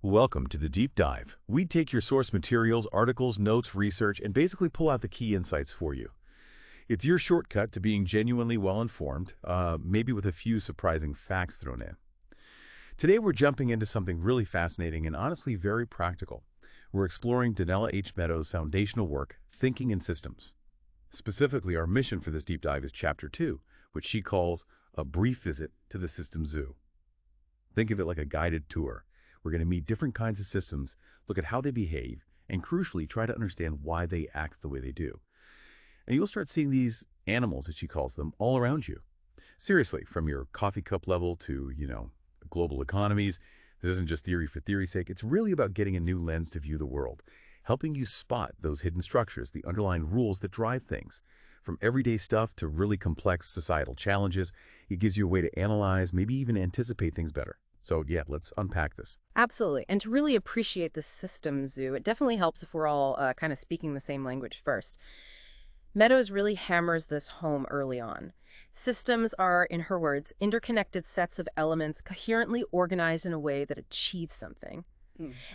Welcome to the Deep Dive. We take your source materials, articles, notes, research, and basically pull out the key insights for you. It's your shortcut to being genuinely well-informed, maybe with a few surprising facts thrown in. Today we're jumping into something really fascinating and honestly very practical. We're exploring Donella H. Meadows' foundational work, Thinking in Systems. Specifically, our mission for this deep dive is Chapter 2, which she calls a brief visit to the system zoo. Think of it like a guided tour. We're going to meet different kinds of systems, look at how they behave, and crucially, try to understand why they act the way they do. And you'll start seeing these animals, as she calls them, all around you. Seriously, from your coffee cup level to, global economies. This isn't just theory for theory's sake. It's really about getting a new lens to view the world, helping you spot those hidden structures, the underlying rules that drive things. From everyday stuff to really complex societal challenges, it gives you a way to analyze, maybe even anticipate things better. So yeah, let's unpack this. Absolutely. And to really appreciate the system zoo, it definitely helps if we're all kind of speaking the same language first. Meadows really hammers this home early on. Systems are, in her words, interconnected sets of elements coherently organized in a way that achieve something.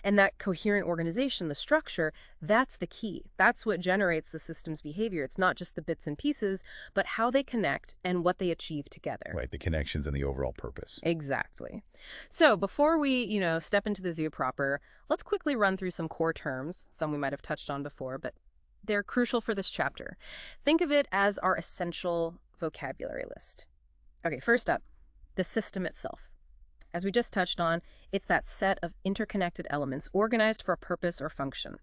And that coherent organization, the structure, that's the key. That's what generates the system's behavior. It's not just the bits and pieces, but how they connect and what they achieve together. Right, the connections and the overall purpose. Exactly. So before we, step into the zoo proper, let's quickly run through some core terms, some we might have touched on before, but they're crucial for this chapter. Think of it as our essential vocabulary list. Okay, first up, the system itself. As we just touched on, it's that set of interconnected elements organized for a purpose or function.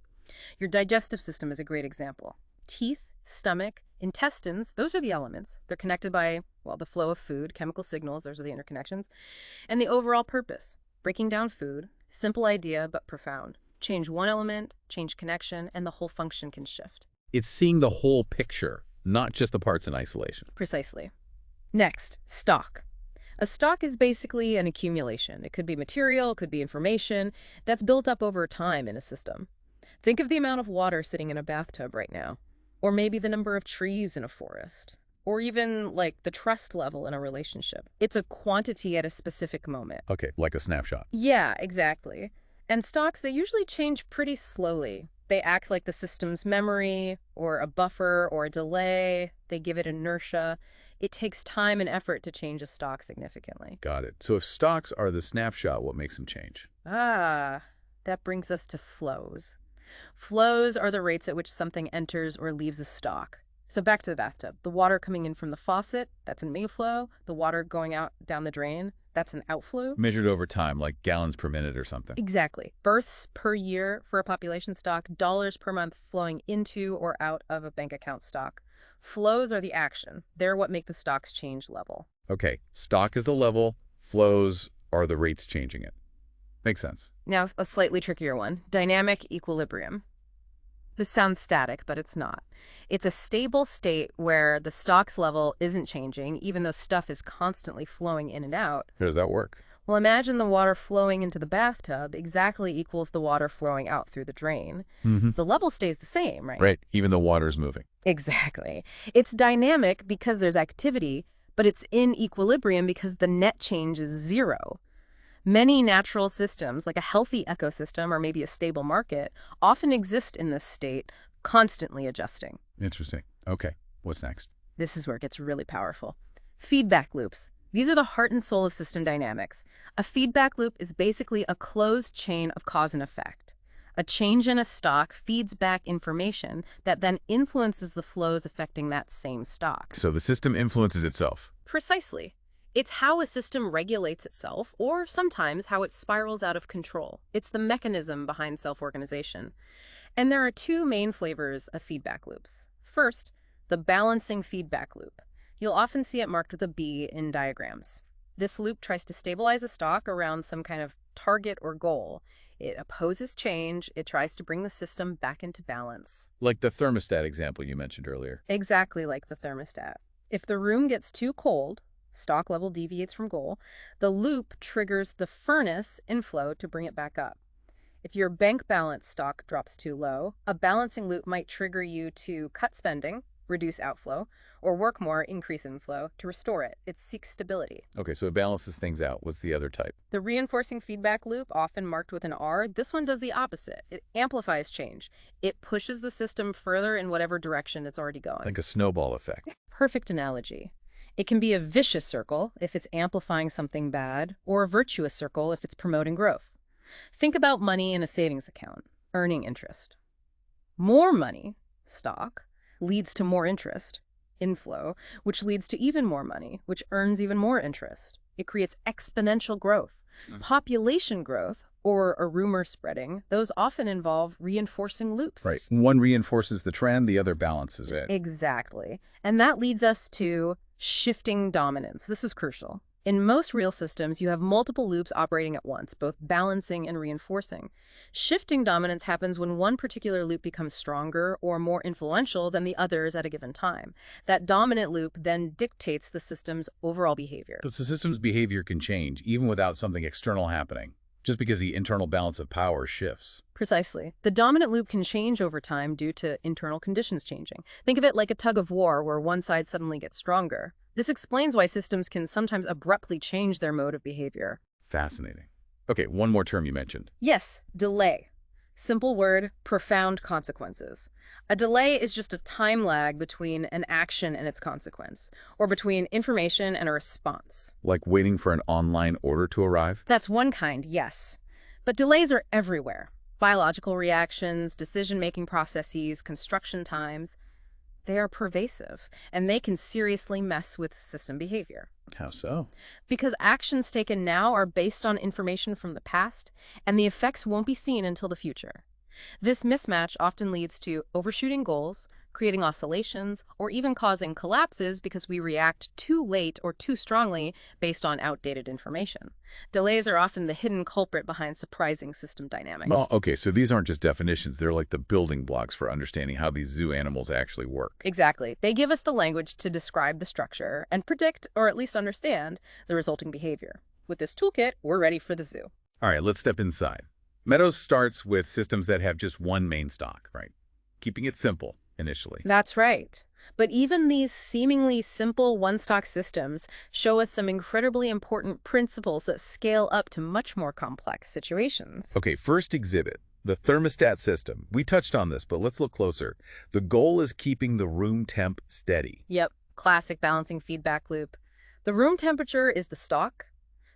Your digestive system is a great example. Teeth, stomach, intestines, those are the elements. They're connected by, the flow of food, chemical signals, those are the interconnections, and the overall purpose, breaking down food, simple idea but profound. Change one element, change connection, and the whole function can shift. It's seeing the whole picture, not just the parts in isolation. Precisely. Next, stock. A stock is basically an accumulation. It could be material, it could be information that's built up over time in a system. Think of the amount of water sitting in a bathtub right now, or maybe the number of trees in a forest, or even like the trust level in a relationship. It's a quantity at a specific moment. Okay, like a snapshot. Yeah, exactly. And stocks, they usually change pretty slowly. They act like the system's memory, or a buffer, or a delay. They give it inertia. It takes time and effort to change a stock significantly. Got it. So if stocks are the snapshot, what makes them change? That brings us to flows. Flows are the rates at which something enters or leaves a stock. So back to the bathtub. The water coming in from the faucet, that's an inflow. The water going out down the drain, that's an outflow. Measured over time, like gallons per minute or something. Exactly. Births per year for a population stock, dollars per month flowing into or out of a bank account stock. Flows are the action. They're what make the stock's change level. Okay, stock is the level, flows are the rates changing it. Makes sense. Now, a slightly trickier one, dynamic equilibrium. This sounds static, but it's not. It's a stable state where the stock's level isn't changing, even though stuff is constantly flowing in and out. How does that work? Well, imagine the water flowing into the bathtub exactly equals the water flowing out through the drain. The level stays the same, right? Right, even though water is moving. Exactly. It's dynamic because there's activity, but it's in equilibrium because the net change is zero. Many natural systems, like a healthy ecosystem or maybe a stable market, often exist in this state, constantly adjusting. Interesting. Okay, what's next? This is where it gets really powerful. Feedback loops. These are the heart and soul of system dynamics. A feedback loop is basically a closed chain of cause and effect. A change in a stock feeds back information that then influences the flows affecting that same stock. So the system influences itself. Precisely. It's how a system regulates itself, or sometimes how it spirals out of control. It's the mechanism behind self-organization. And there are two main flavors of feedback loops. First, the balancing feedback loop. You'll often see it marked with a B in diagrams. This loop tries to stabilize a stock around some kind of target or goal. It opposes change. It tries to bring the system back into balance. Like the thermostat example you mentioned earlier. Exactly like the thermostat. If the room gets too cold, stock level deviates from goal, the loop triggers the furnace inflow to bring it back up. If your bank balance stock drops too low, a balancing loop might trigger you to cut spending, reduce outflow, or work more, increase inflow, to restore it. It seeks stability. Okay, so it balances things out. What's the other type? The reinforcing feedback loop, often marked with an R, this one does the opposite. It amplifies change. It pushes the system further in whatever direction it's already going. Like a snowball effect. Perfect analogy. It can be a vicious circle if it's amplifying something bad, or a virtuous circle if it's promoting growth. Think about money in a savings account, earning interest. More money, stock, leads to more interest, inflow, which leads to even more money, which earns even more interest. It creates exponential growth. Population growth, or a rumor spreading, those often involve reinforcing loops. Right. One reinforces the trend, the other balances it. Exactly. And that leads us to shifting dominance. This is crucial. In most real systems, you have multiple loops operating at once, both balancing and reinforcing. Shifting dominance happens when one particular loop becomes stronger or more influential than the others at a given time. That dominant loop then dictates the system's overall behavior. But the system's behavior can change, even without something external happening, just because the internal balance of power shifts. Precisely. The dominant loop can change over time due to internal conditions changing. Think of it like a tug of war where one side suddenly gets stronger. This explains why systems can sometimes abruptly change their mode of behavior. Fascinating. Okay, one more term you mentioned. Yes, delay. Simple word, profound consequences. A delay is just a time lag between an action and its consequence, or between information and a response. Like waiting for an online order to arrive? That's one kind, yes. But delays are everywhere. Biological reactions, decision-making processes, construction times. They are pervasive, and they can seriously mess with system behavior. How so? Because actions taken now are based on information from the past, and the effects won't be seen until the future. This mismatch often leads to overshooting goals, creating oscillations, or even causing collapses because we react too late or too strongly based on outdated information. Delays are often the hidden culprit behind surprising system dynamics. Well, okay, so these aren't just definitions. They're like the building blocks for understanding how these zoo animals actually work. Exactly. They give us the language to describe the structure and predict, or at least understand, the resulting behavior. With this toolkit, we're ready for the zoo. All right, let's step inside. Meadows starts with systems that have just one main stock, right? Keeping it simple initially. That's right. But even these seemingly simple one-stock systems show us some incredibly important principles that scale up to much more complex situations. Okay, first exhibit, the thermostat system. We touched on this, but let's look closer. The goal is keeping the room temp steady. Yep, classic balancing feedback loop. The room temperature is the stock.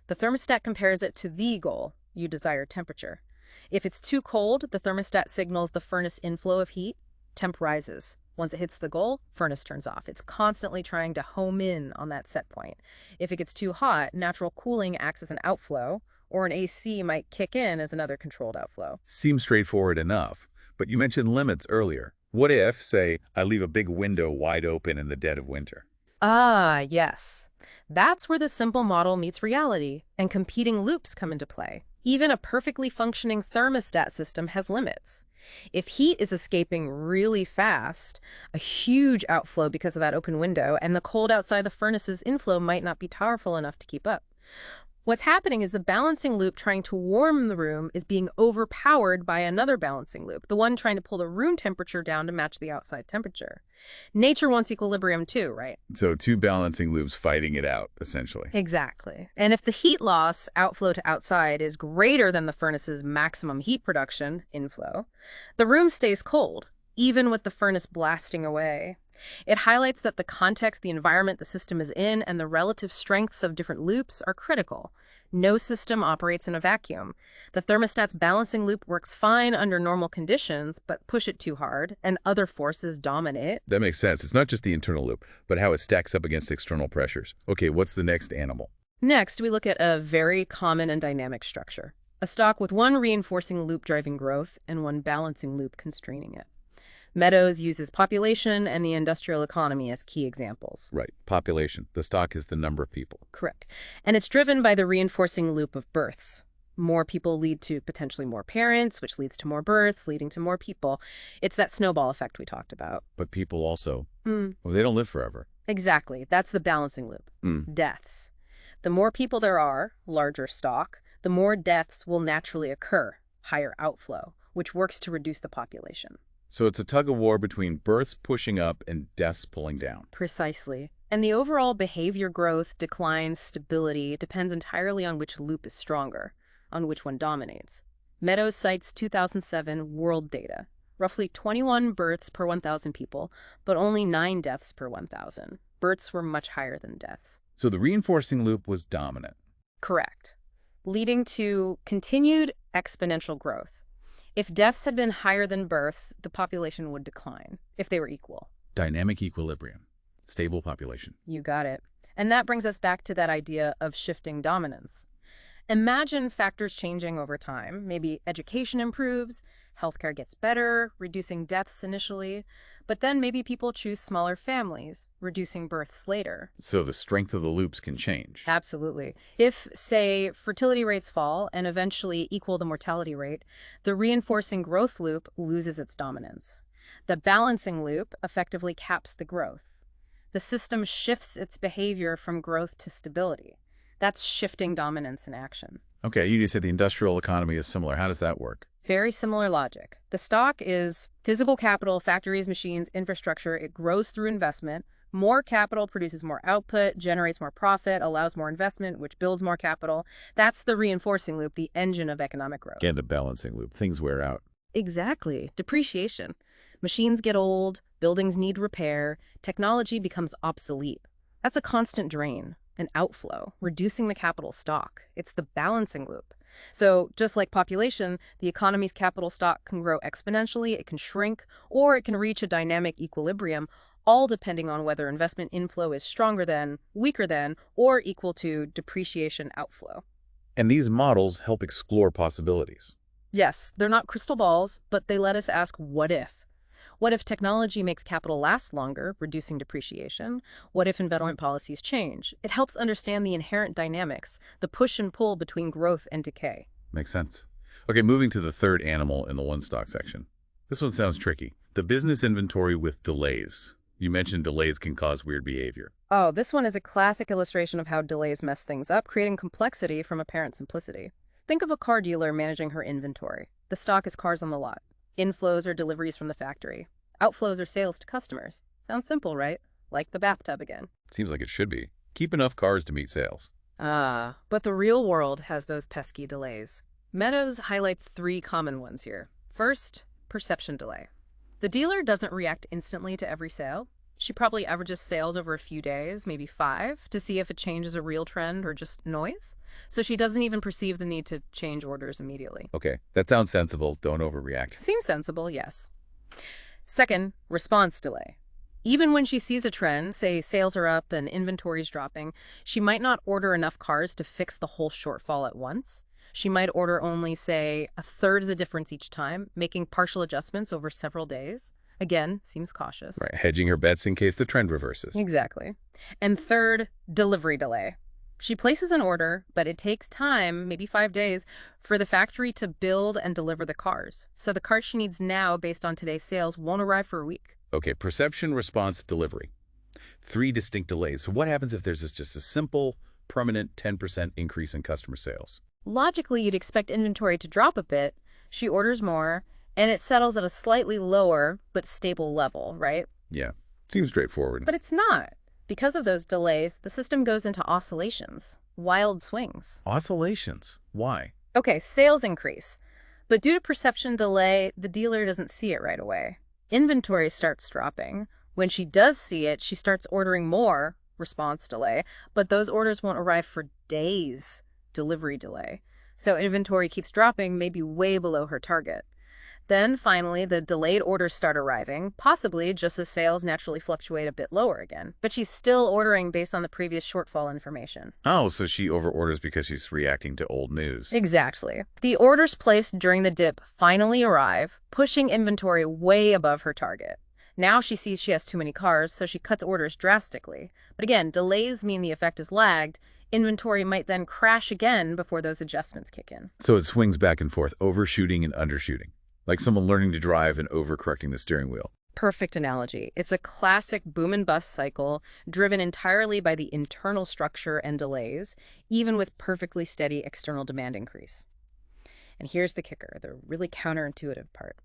The thermostat compares it to the goal, your desired temperature. If it's too cold, the thermostat signals the furnace inflow of heat. Temp rises. Once it hits the goal, furnace turns off. It's constantly trying to home in on that set point. If it gets too hot, natural cooling acts as an outflow, or an AC might kick in as another controlled outflow. Seems straightforward enough, but you mentioned limits earlier. What if, say, I leave a big window wide open in the dead of winter? Ah, yes. That's where the simple model meets reality, and competing loops come into play. Even a perfectly functioning thermostat system has limits. If heat is escaping really fast, a huge outflow because of that open window, and the cold outside the furnace's inflow might not be powerful enough to keep up. What's happening is the balancing loop trying to warm the room is being overpowered by another balancing loop, the one trying to pull the room temperature down to match the outside temperature. Nature wants equilibrium too, right? So two balancing loops fighting it out, essentially. Exactly. And if the heat loss, outflow to outside, is greater than the furnace's maximum heat production, inflow, the room stays cold, even with the furnace blasting away. It highlights that the context, the environment the system is in, and the relative strengths of different loops are critical. No system operates in a vacuum. The thermostat's balancing loop works fine under normal conditions, but push it too hard, and other forces dominate. That makes sense. It's not just the internal loop, but how it stacks up against external pressures. Okay, what's the next animal? Next, we look at a very common and dynamic structure. A stock with one reinforcing loop driving growth and one balancing loop constraining it. Meadows uses population and the industrial economy as key examples. Right, population. The stock is the number of people. Correct. And it's driven by the reinforcing loop of births. More people lead to potentially more parents, which leads to more births, leading to more people. It's that snowball effect we talked about. But people also, well, they don't live forever. Exactly. That's the balancing loop. Deaths. The more people there are, larger stock, the more deaths will naturally occur, higher outflow, which works to reduce the population. So it's a tug-of-war between births pushing up and deaths pulling down. Precisely. And the overall behavior growth, decline, stability depends entirely on which loop is stronger, on which one dominates. Meadows cites 2007 world data, roughly 21 births per 1,000 people, but only 9 deaths per 1,000. Births were much higher than deaths. So the reinforcing loop was dominant. Correct. Leading to continued exponential growth. If deaths had been higher than births, the population would decline, if they were equal. Dynamic equilibrium. Stable population. You got it. And that brings us back to that idea of shifting dominance. Imagine factors changing over time. Maybe education improves, healthcare gets better, reducing deaths initially, but then maybe people choose smaller families, reducing births later. So the strength of the loops can change. Absolutely. If, say, fertility rates fall and eventually equal the mortality rate, the reinforcing growth loop loses its dominance. The balancing loop effectively caps the growth. The system shifts its behavior from growth to stability. That's shifting dominance in action. Okay, you just said the industrial economy is similar. How does that work? Very similar logic. The stock is physical capital, factories, machines, infrastructure. It grows through investment. More capital produces more output, generates more profit, allows more investment, which builds more capital. That's the reinforcing loop, the engine of economic growth. And the balancing loop. Things wear out. Exactly. Depreciation. Machines get old, buildings need repair, technology becomes obsolete. That's a constant drain, an outflow, reducing the capital stock. It's the balancing loop. So just like population, the economy's capital stock can grow exponentially, it can shrink, or it can reach a dynamic equilibrium, all depending on whether investment inflow is stronger than, weaker than, or equal to depreciation outflow. And these models help explore possibilities. Yes, they're not crystal balls, but they let us ask what if. What if technology makes capital last longer, reducing depreciation? What if investment policies change? It helps understand the inherent dynamics, the push and pull between growth and decay. Makes sense. Okay, moving to the third animal in the one stock section. This one sounds tricky. The business inventory with delays. You mentioned delays can cause weird behavior. Oh, this one is a classic illustration of how delays mess things up, creating complexity from apparent simplicity. Think of a car dealer managing her inventory. The stock is cars on the lot. Inflows are deliveries from the factory. Outflows are sales to customers. Sounds simple, right? Like the bathtub again. Seems like it should be. Keep enough cars to meet sales. But the real world has those pesky delays. Meadows highlights 3 common ones here. First, perception delay. The dealer doesn't react instantly to every sale. She probably averages sales over a few days, maybe 5, to see if a change is a real trend or just noise. So she doesn't even perceive the need to change orders immediately. Okay, that sounds sensible. Don't overreact. Seems sensible, yes. Second, response delay. Even when she sees a trend, say sales are up and inventory's dropping, she might not order enough cars to fix the whole shortfall at once. She might order only, say, a third of the difference each time, making partial adjustments over several days. Again, seems cautious. Right, hedging her bets in case the trend reverses. Exactly. And third, delivery delay. She places an order, but it takes time, maybe 5 days, for the factory to build and deliver the cars. So the cars she needs now, based on today's sales, won't arrive for a week. Okay, perception, response, delivery. 3 distinct delays. So what happens if there's just a simple, permanent 10% increase in customer sales? Logically, you'd expect inventory to drop a bit. She orders more, and it settles at a slightly lower but stable level, right? Yeah, seems straightforward. But it's not. Because of those delays, the system goes into oscillations, wild swings. Oscillations? Why? Okay, sales increase. But due to perception delay, the dealer doesn't see it right away. Inventory starts dropping. When she does see it, she starts ordering more, response delay, but those orders won't arrive for days, delivery delay. So inventory keeps dropping, maybe way below her target. Then, finally, the delayed orders start arriving, possibly just as sales naturally fluctuate a bit lower again. But she's still ordering based on the previous shortfall information. Oh, so she overorders because she's reacting to old news. Exactly. The orders placed during the dip finally arrive, pushing inventory way above her target. Now she sees she has too many cars, so she cuts orders drastically. But again, delays mean the effect is lagged. Inventory might then crash again before those adjustments kick in. So it swings back and forth, overshooting and undershooting. Like someone learning to drive and overcorrecting the steering wheel. Perfect analogy. It's a classic boom and bust cycle, driven entirely by the internal structure and delays, even with perfectly steady external demand increase. And here's the kicker, the really counterintuitive part.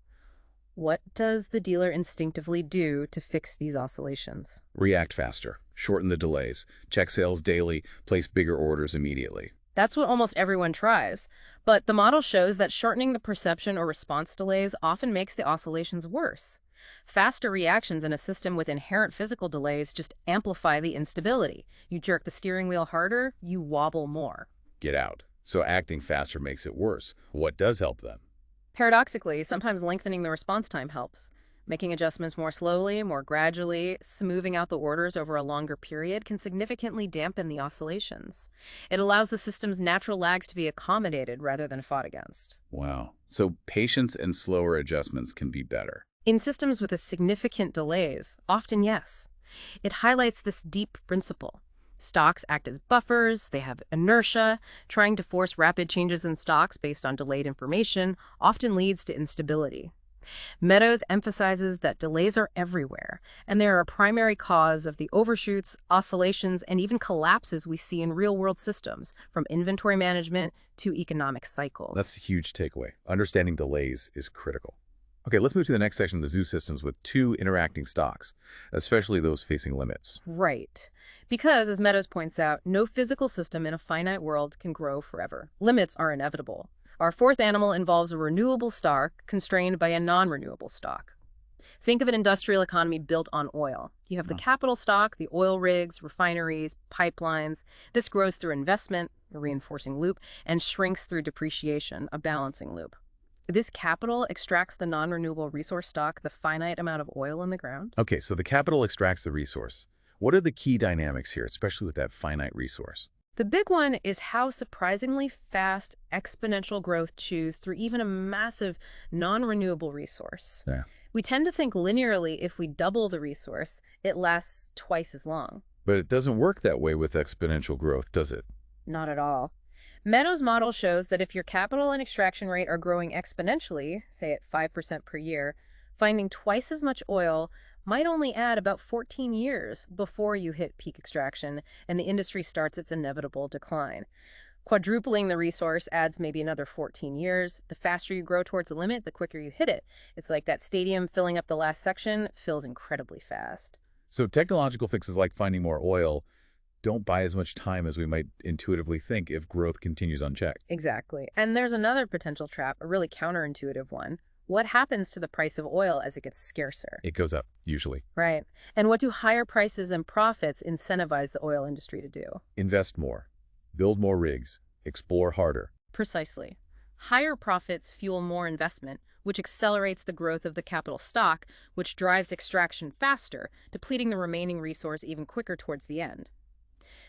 What does the dealer instinctively do to fix these oscillations? React faster, shorten the delays, check sales daily, place bigger orders immediately. That's what almost everyone tries. But the model shows that shortening the perception or response delays often makes the oscillations worse. Faster reactions in a system with inherent physical delays just amplify the instability. You jerk the steering wheel harder, you wobble more. Get out. So acting faster makes it worse. What does help then? Paradoxically, sometimes lengthening the response time helps. Making adjustments more slowly, more gradually, smoothing out the orders over a longer period can significantly dampen the oscillations. It allows the system's natural lags to be accommodated rather than fought against. Wow. So patience and slower adjustments can be better. In systems with a significant delays, often yes. It highlights this deep principle. Stocks act as buffers, they have inertia. Trying to force rapid changes in stocks based on delayed information often leads to instability. Meadows emphasizes that delays are everywhere, and they are a primary cause of the overshoots, oscillations, and even collapses we see in real-world systems, from inventory management to economic cycles. That's a huge takeaway. Understanding delays is critical. Okay, let's move to the next section of the zoo systems with two interacting stocks, especially those facing limits. Right. Because, as Meadows points out, no physical system in a finite world can grow forever. Limits are inevitable. Our fourth animal involves a renewable stock constrained by a non-renewable stock. Think of an industrial economy built on oil. You have the capital stock, the oil rigs, refineries, pipelines. This grows through investment, a reinforcing loop, and shrinks through depreciation, a balancing loop. This capital extracts the non-renewable resource stock, the finite amount of oil in the ground. Okay, so the capital extracts the resource. What are the key dynamics here, especially with that finite resource? The big one is how surprisingly fast exponential growth chews through even a massive non-renewable resource. Yeah. We tend to think linearly. If we double the resource, it lasts twice as long. But it doesn't work that way with exponential growth, does it? Not at all. Meadows' model shows that if your capital and extraction rate are growing exponentially, say at 5% per year, finding twice as much oil might only add about 14 years before you hit peak extraction and the industry starts its inevitable decline. Quadrupling the resource adds maybe another 14 years. The faster you grow towards the limit, the quicker you hit it. It's like that stadium filling up the last section fills incredibly fast. So technological fixes like finding more oil don't buy as much time as we might intuitively think if growth continues unchecked. Exactly. And there's another potential trap, a really counterintuitive one. What happens to the price of oil as it gets scarcer? It goes up, usually. Right. And what do higher prices and profits incentivize the oil industry to do? Invest more, build more rigs, explore harder. Precisely. Higher profits fuel more investment, which accelerates the growth of the capital stock, which drives extraction faster, depleting the remaining resource even quicker towards the end.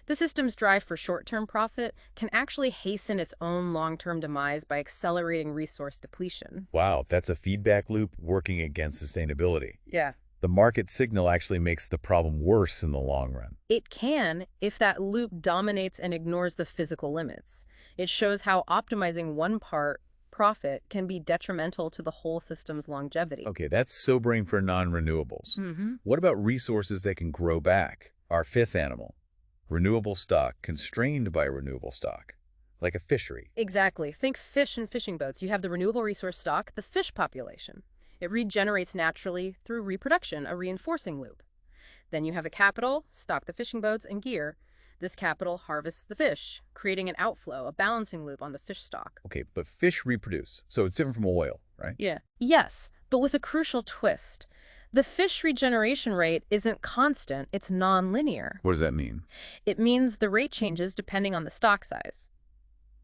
The system's drive for short-term profit can actually hasten its own long-term demise by accelerating resource depletion. Wow, that's a feedback loop working against sustainability. Yeah. The market signal actually makes the problem worse in the long run. It can if that loop dominates and ignores the physical limits. It shows how optimizing one part, profit, can be detrimental to the whole system's longevity. Okay, that's sobering for non-renewables. What about resources that can grow back? Our fifth animal. Renewable stock constrained by renewable stock, like a fishery. Exactly. Think fish and fishing boats. You have the renewable resource stock, the fish population. It regenerates naturally through reproduction, a reinforcing loop. Then you have the capital, stock the fishing boats, and gear. This capital harvests the fish, creating an outflow, a balancing loop on the fish stock. Okay, but fish reproduce, so it's different from oil, right? Yeah. Yes, but with a crucial twist. The fish regeneration rate isn't constant, it's non-linear. What does that mean? It means the rate changes depending on the stock size.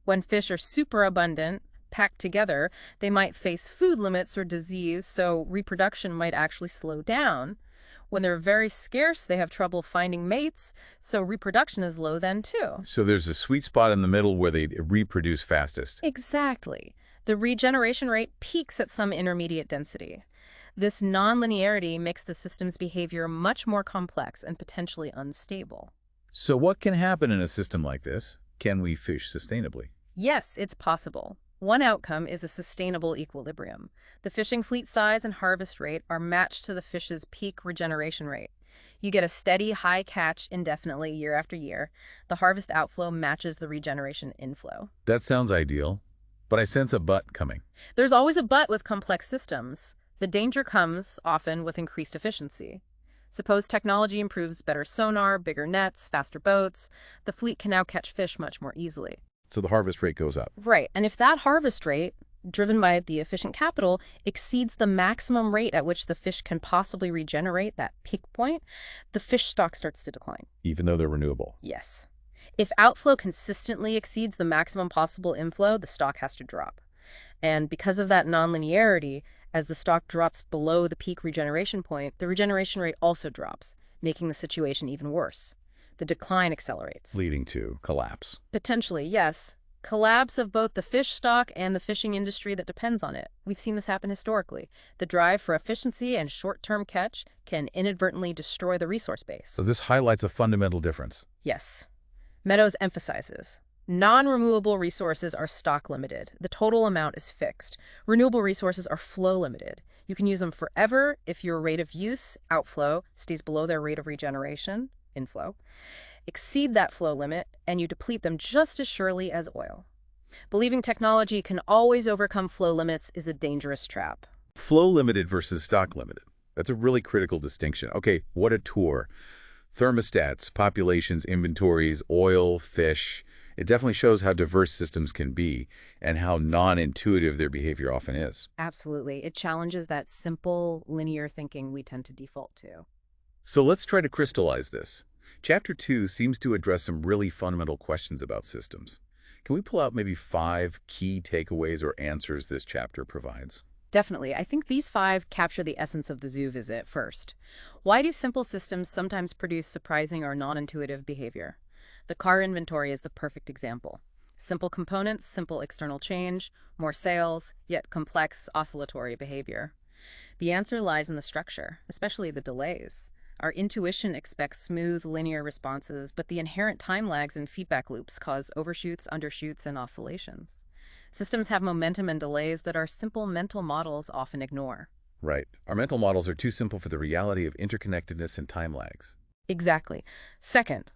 When fish are super abundant, packed together, they might face food limits or disease, so reproduction might actually slow down. When they're very scarce, they have trouble finding mates, so reproduction is low then too. So there's a sweet spot in the middle where they reproduce fastest. Exactly. The regeneration rate peaks at some intermediate density. This non-linearity makes the system's behavior much more complex and potentially unstable. So what can happen in a system like this? Can we fish sustainably? Yes, it's possible. One outcome is a sustainable equilibrium. The fishing fleet size and harvest rate are matched to the fish's peak regeneration rate. You get a steady high catch indefinitely year after year. The harvest outflow matches the regeneration inflow. That sounds ideal, but I sense a but coming. There's always a but with complex systems. The danger comes often with increased efficiency. Suppose technology improves better sonar, bigger nets, faster boats. The fleet can now catch fish much more easily. So the harvest rate goes up. Right, and if that harvest rate, driven by the efficient capital, exceeds the maximum rate at which the fish can possibly regenerate, that peak point, the fish stock starts to decline. Even though they're renewable. Yes. If outflow consistently exceeds the maximum possible inflow, the stock has to drop. And because of that nonlinearity, as the stock drops below the peak regeneration point, the regeneration rate also drops, making the situation even worse. The decline accelerates. Leading to collapse. Potentially, yes. Collapse of both the fish stock and the fishing industry that depends on it. We've seen this happen historically. The drive for efficiency and short-term catch can inadvertently destroy the resource base. So this highlights a fundamental difference. Yes. Meadows emphasizes, non-renewable resources are stock limited. The total amount is fixed. Renewable resources are flow limited. You can use them forever if your rate of use, outflow, stays below their rate of regeneration, inflow. Exceed that flow limit, and you deplete them just as surely as oil. Believing technology can always overcome flow limits is a dangerous trap. Flow limited versus stock limited. That's a really critical distinction. Okay, what a tour. Thermostats, populations, inventories, oil, fish. It definitely shows how diverse systems can be and how non-intuitive their behavior often is. Absolutely. It challenges that simple, linear thinking we tend to default to. So let's try to crystallize this. Chapter 2 seems to address some really fundamental questions about systems. Can we pull out maybe 5 key takeaways or answers this chapter provides? Definitely. I think these 5 capture the essence of the zoo visit first. Why do simple systems sometimes produce surprising or non-intuitive behavior? The car inventory is the perfect example. Simple components, simple external change, more sales, yet complex oscillatory behavior. The answer lies in the structure, especially the delays. Our intuition expects smooth, linear responses, but the inherent time lags and feedback loops cause overshoots, undershoots, and oscillations. Systems have momentum and delays that our simple mental models often ignore. Right. Our mental models are too simple for the reality of interconnectedness and time lags. Exactly. Second,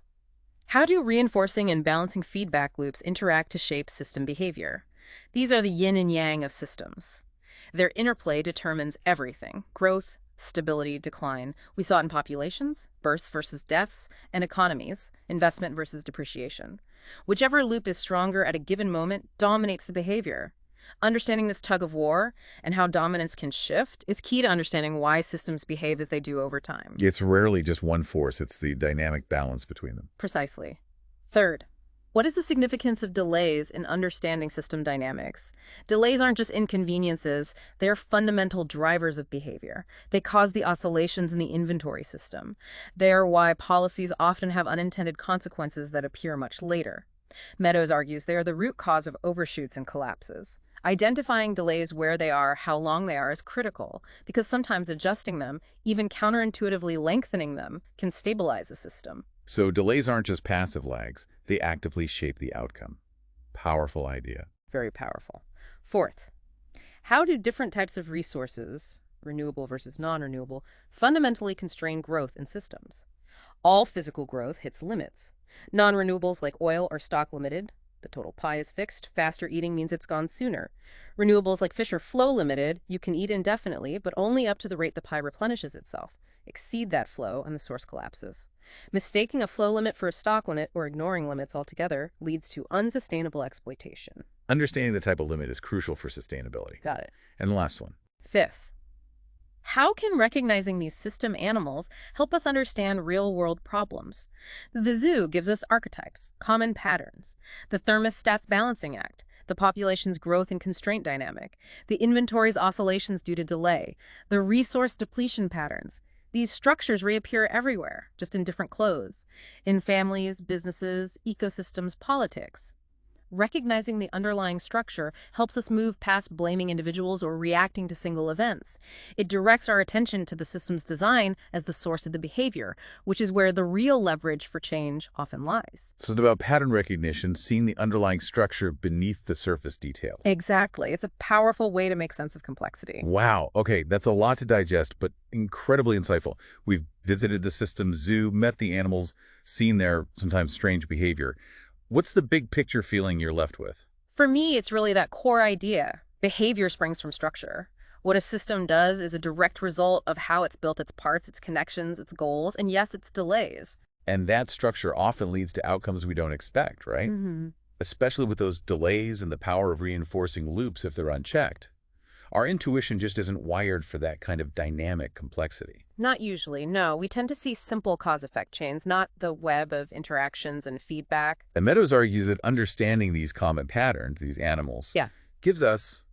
how do reinforcing and balancing feedback loops interact to shape system behavior? These are the yin and yang of systems. Their interplay determines everything: growth, stability, decline. We saw it in populations, births versus deaths, and economies, investment versus depreciation. Whichever loop is stronger at a given moment dominates the behavior. Understanding this tug of war and how dominance can shift is key to understanding why systems behave as they do over time. It's rarely just one force, it's the dynamic balance between them. Precisely. Third, what is the significance of delays in understanding system dynamics? Delays aren't just inconveniences, they're fundamental drivers of behavior. They cause the oscillations in the inventory system. They are why policies often have unintended consequences that appear much later. Meadows argues they are the root cause of overshoots and collapses. Identifying delays where they are, how long they are, is critical, because sometimes adjusting them, even counterintuitively lengthening them, can stabilize a system. So delays aren't just passive lags, they actively shape the outcome. Powerful idea. Very powerful. Fourth, how do different types of resources, renewable versus non-renewable, fundamentally constrain growth in systems? All physical growth hits limits. Non-renewables like oil are stock limited. The total pie is fixed. Faster eating means it's gone sooner. Renewables like fish are flow limited. You can eat indefinitely, but only up to the rate the pie replenishes itself. Exceed that flow and the source collapses. Mistaking a flow limit for a stock limit or ignoring limits altogether leads to unsustainable exploitation. Understanding the type of limit is crucial for sustainability. Got it. And the last one. Fifth, how can recognizing these system animals help us understand real-world problems? The zoo gives us archetypes, common patterns, the thermostat's balancing act, the population's growth and constraint dynamic, the inventory's oscillations due to delay, the resource depletion patterns. These structures reappear everywhere, just in different clothes, in families, businesses, ecosystems, politics. Recognizing the underlying structure helps us move past blaming individuals or reacting to single events. It directs our attention to the system's design as the source of the behavior, which is where the real leverage for change often lies. So it's about pattern recognition, seeing the underlying structure beneath the surface detail. Exactly. It's a powerful way to make sense of complexity. Wow. Okay, that's a lot to digest, but incredibly insightful. We've visited the system zoo, met the animals, seen their sometimes strange behavior. What's the big picture feeling you're left with? For me, it's really that core idea. Behavior springs from structure. What a system does is a direct result of how it's built its parts, its connections, its goals, and yes, its delays. And that structure often leads to outcomes we don't expect, right? Hmm. Especially with those delays and the power of reinforcing loops if they're unchecked. Our intuition just isn't wired for that kind of dynamic complexity. Not usually, no. We tend to see simple cause-effect chains, not the web of interactions and feedback. And Meadows argues that understanding these common patterns, these animals, Yeah. gives us,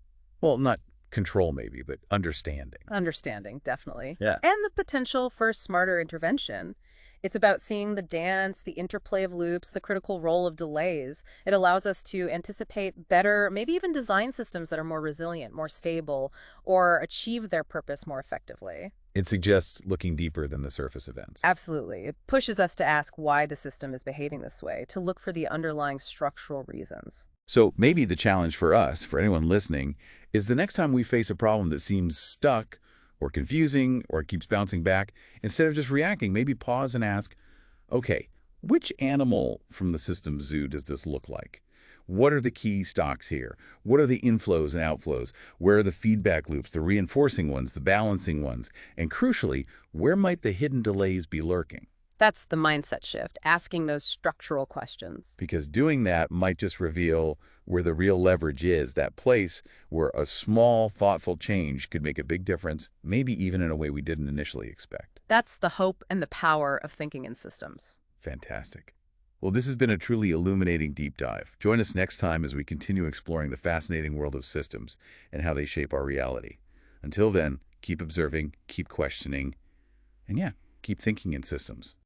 well, not control maybe, but understanding. Understanding, definitely. Yeah. And the potential for smarter intervention. It's about seeing the dance, the interplay of loops, the critical role of delays. It allows us to anticipate better, maybe even design systems that are more resilient, more stable, or achieve their purpose more effectively. It suggests looking deeper than the surface events. Absolutely. It pushes us to ask why the system is behaving this way, to look for the underlying structural reasons. So maybe the challenge for us, for anyone listening, is the next time we face a problem that seems stuck or confusing or keeps bouncing back, instead of just reacting, maybe pause and ask, okay, which animal from the system zoo does this look like? What are the key stocks here? What are the inflows and outflows? Where are the feedback loops, the reinforcing ones, the balancing ones? And crucially, where might the hidden delays be lurking? That's the mindset shift, asking those structural questions. Because doing that might just reveal where the real leverage is, that place where a small, thoughtful change could make a big difference, maybe even in a way we didn't initially expect. That's the hope and the power of thinking in systems. Fantastic. Well, this has been a truly illuminating deep dive. Join us next time as we continue exploring the fascinating world of systems and how they shape our reality. Until then, keep observing, keep questioning, and yeah, keep thinking in systems.